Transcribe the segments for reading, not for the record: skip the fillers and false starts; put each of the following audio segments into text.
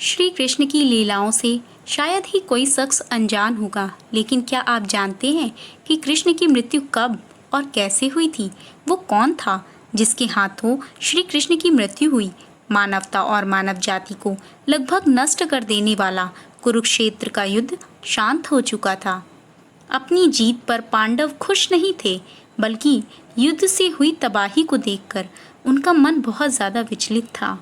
श्री कृष्ण की लीलाओं से शायद ही कोई शख्स अनजान होगा, लेकिन क्या आप जानते हैं कि कृष्ण की मृत्यु कब और कैसे हुई थी? वो कौन था जिसके हाथों श्री कृष्ण की मृत्यु हुई? मानवता और मानव जाति को लगभग नष्ट कर देने वाला कुरुक्षेत्र का युद्ध शांत हो चुका था। अपनी जीत पर पांडव खुश नहीं थे, बल्कि युद्ध से हुई तबाही को देखकर उनका मन बहुत ज्यादा विचलित था।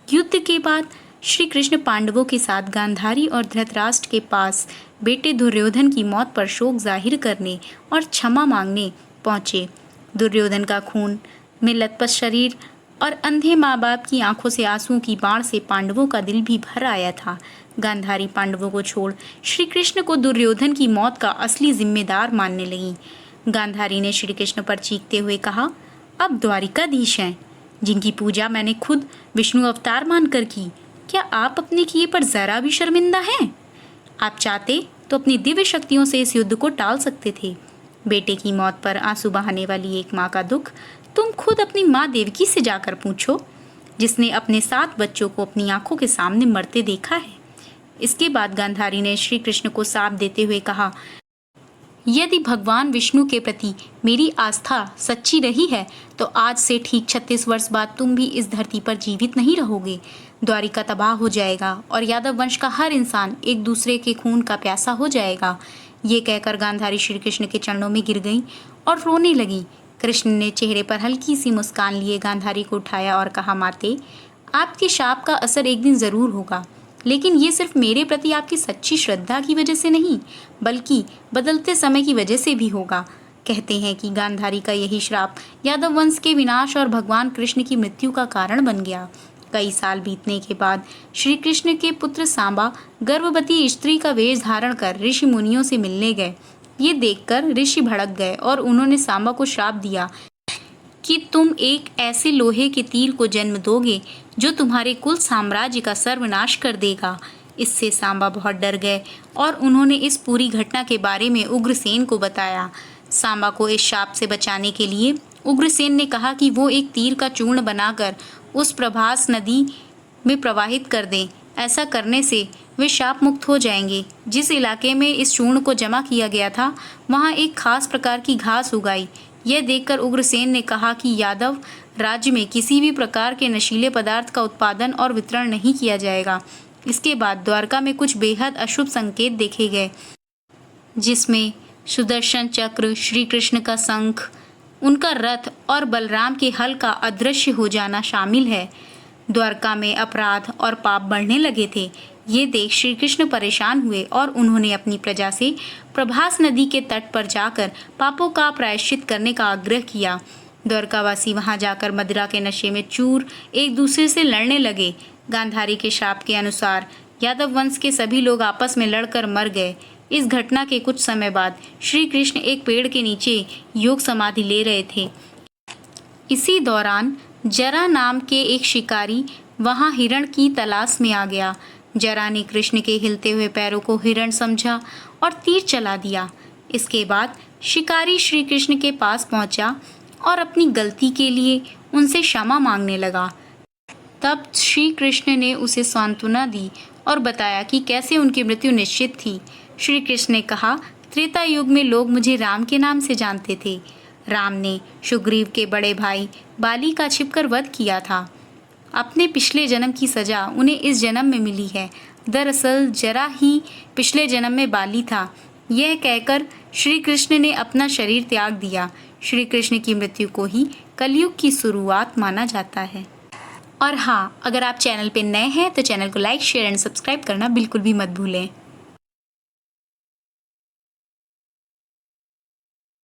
युद्ध के बाद श्री कृष्ण पांडवों के साथ गांधारी और धृतराष्ट्र के पास बेटे दुर्योधन की मौत पर शोक जाहिर करने और क्षमा मांगने पहुंचे। दुर्योधन का खून में लथपथ शरीर और अंधे माँ बाप की आंखों से आंसुओं की बाढ़ से पांडवों का दिल भी भर आया था। गांधारी पांडवों को छोड़ श्री कृष्ण को दुर्योधन की मौत का असली जिम्मेदार मानने लगी। गांधारी ने श्री कृष्ण पर चीखते हुए कहा, अब द्वारिकाधीश हैं, जिनकी पूजा मैंने खुद विष्णु अवतार मानकर की, क्या आप अपने किए पर जरा भी शर्मिंदा हैं? आप चाहते तो अपनी दिव्य शक्तियों से इस युद्ध को टाल सकते थे। बेटे की मौत पर आंसू बहाने वाली एक माँ का दुख तुम खुद अपनी माँ देवकी से जाकर पूछो, जिसने अपने 7 बच्चों को अपनी आंखों के सामने मरते देखा है। इसके बाद गांधारी ने श्री कृष्ण को शाप देते हुए कहा, यदि भगवान विष्णु के प्रति मेरी आस्था सच्ची रही है तो आज से ठीक 36 वर्ष बाद तुम भी इस धरती पर जीवित नहीं रहोगे। द्वारिका तबाह हो जाएगा और यादव वंश का हर इंसान एक दूसरे के खून का प्यासा हो जाएगा। ये कहकर गांधारी श्री कृष्ण के चरणों में गिर गई और रोने लगी। कृष्ण ने चेहरे पर हल्की सी मुस्कान लिए गांधारी को उठाया और कहा, माते, आपके शाप का असर एक दिन जरूर होगा, लेकिन ये सिर्फ मेरे प्रति आपकी सच्ची श्रद्धा की वजह से नहीं, बल्कि बदलते समय की वजह से भी होगा। कहते हैं कि गांधारी का यही श्राप यादव वंश के विनाश और भगवान कृष्ण की मृत्यु का कारण बन गया। कई साल बीतने के बाद श्री कृष्ण के पुत्र सांबा गर्भवती स्त्री का वेश धारण कर ऋषि मुनियों से मिलने गए। ये देखकर ऋषि भड़क गए और उन्होंने सांबा को श्राप दिया कि तुम एक ऐसे लोहे के तीर को जन्म दोगे जो तुम्हारे कुल साम्राज्य का सर्वनाश कर देगा। इससे सांबा बहुत डर गए और उन्होंने इस पूरी घटना के बारे में उग्रसेन को बताया। सांबा को इस शाप से बचाने के लिए उग्रसेन ने कहा कि वो एक तीर का चूर्ण बनाकर उस प्रभास नदी में प्रवाहित कर दें। ऐसा करने से वे शाप मुक्त हो जाएंगे। जिस इलाके में इस चूर्ण को जमा किया गया था, वहाँ एक खास प्रकार की घास उगाई। यह देखकर उग्रसेन ने कहा कि यादव राज्य में किसी भी प्रकार के नशीले पदार्थ का उत्पादन और वितरण नहीं किया जाएगा। इसके बाद द्वारका में कुछ बेहद अशुभ संकेत देखे गए, जिसमें सुदर्शन चक्र, श्री कृष्ण का शंख, उनका रथ और बलराम के हल का अदृश्य हो जाना शामिल है। द्वारका में अपराध और पाप बढ़ने लगे थे। ये देख श्री कृष्ण परेशान हुए और उन्होंने अपनी प्रजा से प्रभास नदी के तट पर जाकर पापों का प्रायश्चित करने का आग्रह किया। द्वारकावासी वहां जाकर मदिरा के नशे में चूर एक दूसरे से लड़ने लगे। गांधारी के शाप के अनुसार यादव वंश के सभी लोग आपस में लड़कर मर गए। इस घटना के कुछ समय बाद श्री कृष्ण एक पेड़ के नीचे योग समाधि ले रहे थे। इसी दौरान जरा नाम के एक शिकारी वहां हिरण की तलाश में आ गया। जरा ने कृष्ण के हिलते हुए पैरों को हिरण समझा और तीर चला दिया। इसके बाद शिकारी श्री कृष्ण के पास पहुंचा और अपनी गलती के लिए उनसे क्षमा मांगने लगा। तब श्री कृष्ण ने उसे सांत्वना दी और बताया कि कैसे उनकी मृत्यु निश्चित थी। श्री कृष्ण ने कहा, त्रेता युग में लोग मुझे राम के नाम से जानते थे। राम ने सुग्रीव के बड़े भाई बाली का छिपकर वध किया था। अपने पिछले जन्म की सजा उन्हें इस जन्म में मिली है। दरअसल जरा ही पिछले जन्म में बाली था। यह कहकर श्री कृष्ण ने अपना शरीर त्याग दिया। श्री कृष्ण की मृत्यु को ही कलयुग की शुरुआत माना जाता है। और हाँ, अगर आप चैनल पे नए हैं तो चैनल को लाइक, शेयर एंड सब्सक्राइब करना बिल्कुल भी मत भूलें।